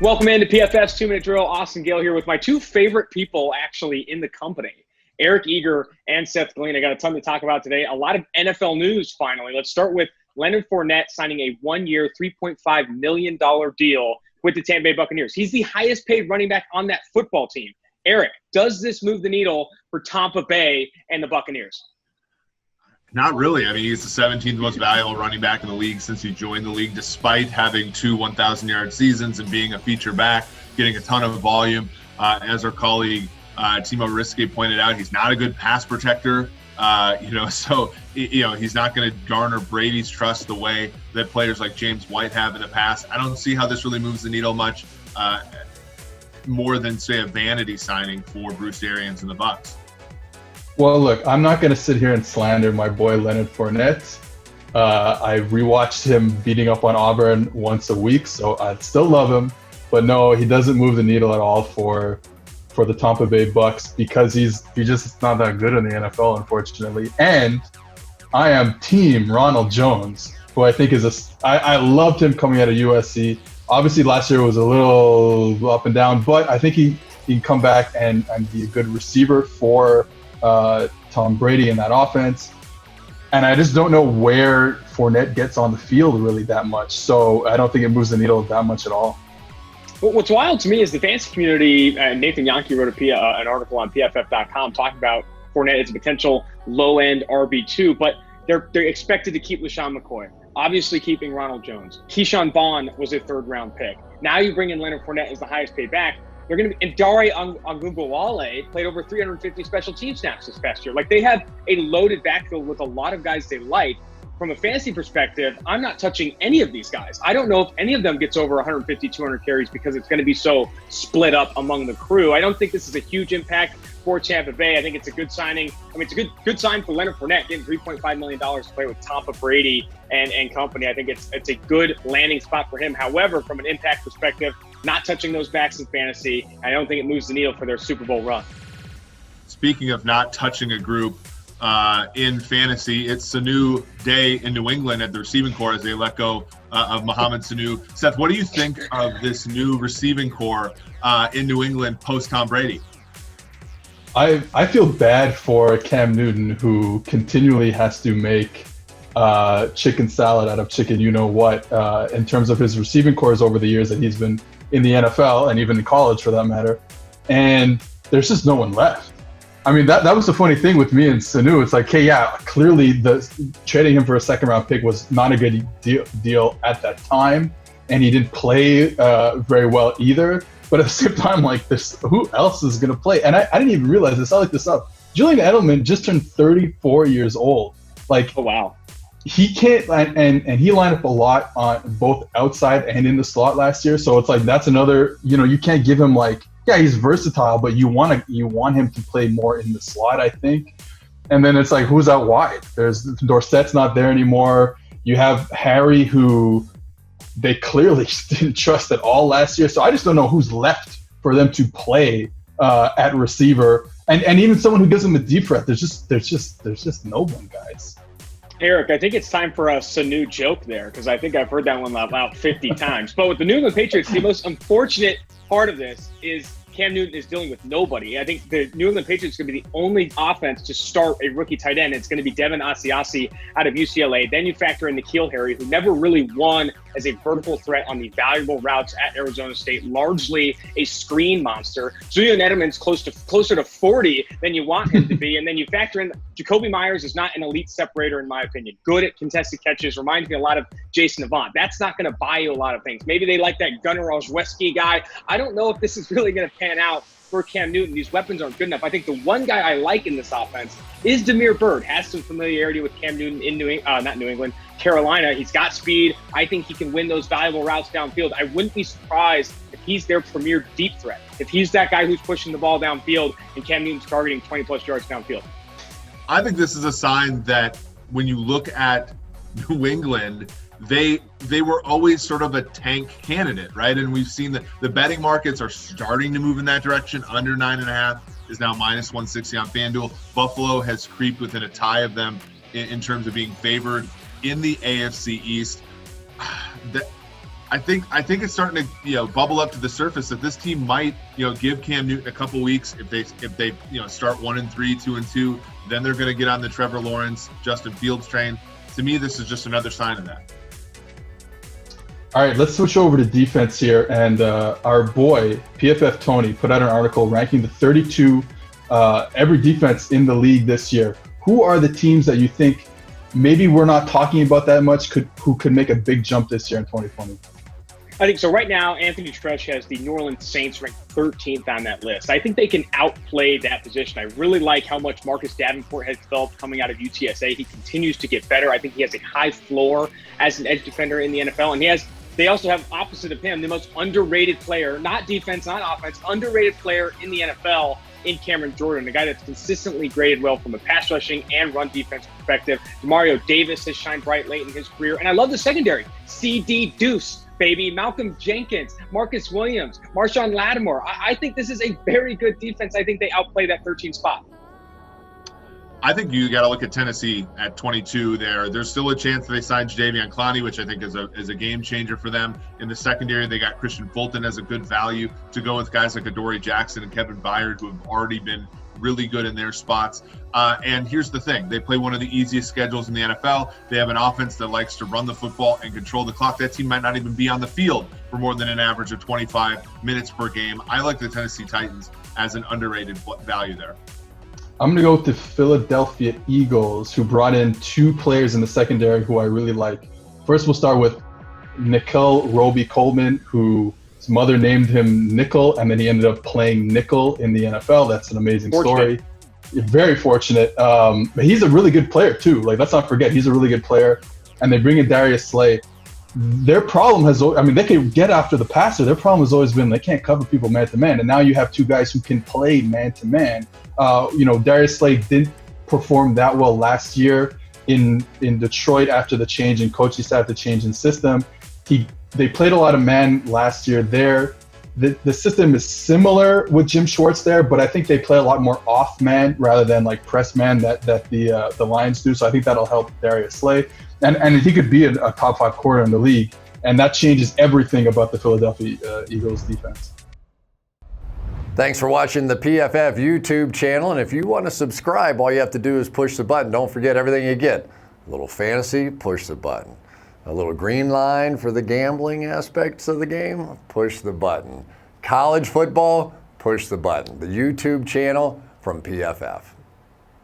Welcome into PFF's 2-Minute Drill. Austin Gayle here with my two favorite people actually in the company, Eric Eager and Seth Galina. Got a ton to talk about today. A lot of NFL news finally. Let's start with Leonard Fournette signing a one-year, $3.5 million deal with the Tampa Bay Buccaneers. He's the highest paid running back on that football team. Eric, does this move the needle for Tampa Bay and the Buccaneers? Not really. I mean, he's the 17th most valuable running back in the league since he joined the league, despite having two 1,000-yard seasons and being a feature back, getting a ton of volume. As our colleague Timo Riske pointed out, he's not a good pass protector. So he's not going to garner Brady's trust the way that players like James White have in the past. I don't see how this really moves the needle much more than, say, a vanity signing for Bruce Arians and the Bucs. Well, look, I'm not going to sit here and slander my boy Leonard Fournette. I rewatched him beating up on Auburn once a week, so I still love him. But no, he doesn't move the needle at all for the Tampa Bay Bucs because he's just not that good in the NFL, unfortunately. And I am team Ronald Jones, who I think I loved him coming out of USC. Obviously, last year was a little up and down, but I think he can come back and be a good receiver for Tom Brady in that offense. And I just don't know where Fournette gets on the field really that much. So I don't think it moves the needle that much at all. Well, what's wild to me is the fantasy community, Nathan Yonke wrote an article on PFF.com talking about Fournette as a potential low-end RB2, but they're expected to keep LaShawn McCoy, obviously keeping Ronald Jones. Keyshawn Vaughn was a third-round pick. Now you bring in Leonard Fournette as the highest paid back. They're going to be, and Dare Ogunbowale played over 350 special team snaps this past year. Like, they have a loaded backfield with a lot of guys they like. From a fantasy perspective, I'm not touching any of these guys. I don't know if any of them gets over 150, 200 carries because it's going to be so split up among the crew. I don't think this is a huge impact for Tampa Bay. I think it's a good signing. I mean, it's a good sign for Leonard Fournette, getting $3.5 million to play with Tampa Brady and company. I think it's a good landing spot for him. However, from an impact perspective, not touching those backs in fantasy, I don't think it moves the needle for their Super Bowl run. Speaking of not touching a group in fantasy, it's Sanu day in New England at the receiving corps as they let go of Mohamed Sanu. Seth, what do you think of this new receiving corps in New England post Tom Brady? I feel bad for Cam Newton, who continually has to make chicken salad out of chicken you-know-what in terms of his receiving corps over the years that he's been in the NFL and even in college for that matter. And there's just no one left. I mean, that was the funny thing with me and Sanu. It's like, hey, yeah, clearly trading him for a second-round pick was not a good deal at that time, and he didn't play very well either. But at the same time, like, who else is going to play? And I didn't even realize this. I looked this up. Julian Edelman just turned 34 years old. Like, oh, wow. He can't, and he lined up a lot on both outside and in the slot last year. So it's like that's another, you can't give him like, yeah, he's versatile, but you want him to play more in the slot, I think. And then it's like, who's out wide? There's Dorsett's not there anymore. You have Harry, who they clearly didn't trust at all last year. So I just don't know who's left for them to play at receiver, and even someone who gives them a deep threat. There's just no one, guys. Eric, I think it's time for a Sanu joke there because I think I've heard that one about 50 times. But with the New England Patriots, the most unfortunate part of this is Cam Newton is dealing with nobody. I think the New England Patriots are going to be the only offense to start a rookie tight end. It's going to be Devin Asiasi out of UCLA. Then you factor in N'Keal Harry, who never really won as a vertical threat on the valuable routes at Arizona State, largely a screen monster. Julian Edelman's closer to 40 than you want him to be. And then you factor in Jacoby Myers is not an elite separator, in my opinion. Good at contested catches, reminds me a lot of Jason Avant. That's not going to buy you a lot of things. Maybe they like that Gunnar Olszewski guy. I don't know if this is really going to pan out for Cam Newton. These weapons aren't good enough. I think the one guy I like in this offense is Damiere Byrd. Has some familiarity with Cam Newton in Carolina. He's got speed. I think he can win those valuable routes downfield. I wouldn't be surprised if he's their premier deep threat. If he's that guy who's pushing the ball downfield and Cam Newton's targeting 20-plus yards downfield. I think this is a sign that when you look at New England, they were always sort of a tank candidate, right? And we've seen the betting markets are starting to move in that direction. Under 9.5 is now minus 160 on FanDuel. Buffalo has creeped within a tie of them in terms of being favored in the AFC East. I think it's starting to bubble up to the surface that this team might give Cam Newton a couple weeks if they start 1-3, 2-2, then they're going to get on the Trevor Lawrence, Justin Fields train. To me, this is just another sign of that. All right, let's switch over to defense here. And our boy, PFF Tony, put out an article ranking the 32 every defense in the league this year. Who are the teams that you think maybe we're not talking about that much who could make a big jump this year in 2020? I think so. Right now, Anthony Tresh has the New Orleans Saints ranked 13th on that list. I think they can outplay that position. I really like how much Marcus Davenport has developed coming out of UTSA. He continues to get better. I think he has a high floor as an edge defender in the NFL. And they also have opposite of him, the most underrated player, not defense, not offense, underrated player in the NFL in Cameron Jordan, a guy that's consistently graded well from a pass rushing and run defense perspective. Demario Davis has shined bright late in his career. And I love the secondary. CD Deuce, baby. Malcolm Jenkins, Marcus Williams, Marshawn Lattimore. I think this is a very good defense. I think they outplay that 13 spot. I think you got to look at Tennessee at 22 there. There's still a chance that they sign Jadeveon Clowney, which I think is a game changer for them. In the secondary, they got Christian Fulton as a good value to go with guys like Adoree Jackson and Kevin Byard, who have already been really good in their spots. And here's the thing. They play one of the easiest schedules in the NFL. They have an offense that likes to run the football and control the clock. That team might not even be on the field for more than an average of 25 minutes per game. I like the Tennessee Titans as an underrated value there. I'm going to go with the Philadelphia Eagles, who brought in two players in the secondary who I really like. First, we'll start with Nickel Roby-Coleman, whose mother named him Nickel, and then he ended up playing nickel in the NFL. That's an amazing story. Very fortunate. But he's a really good player, too. Let's not forget, he's a really good player. And they bring in Darius Slay. Their problem they can get after the passer. Their problem has always been they can't cover people man-to-man. And now you have two guys who can play man-to-man. Darius Slay didn't perform that well last year in Detroit after the change in coaching staff, the change in system. They played a lot of man last year there. The system is similar with Jim Schwartz there, but I think they play a lot more off man rather than press man that the Lions do. So I think that'll help Darius Slay. And he could be a top 5 corner in the league. And that changes everything about the Philadelphia Eagles defense. Thanks for watching the PFF YouTube channel. And if you want to subscribe, all you have to do is push the button. Don't forget everything you get. A little fantasy, push the button. A little green line for the gambling aspects of the game, push the button. College football, push the button. The YouTube channel from PFF.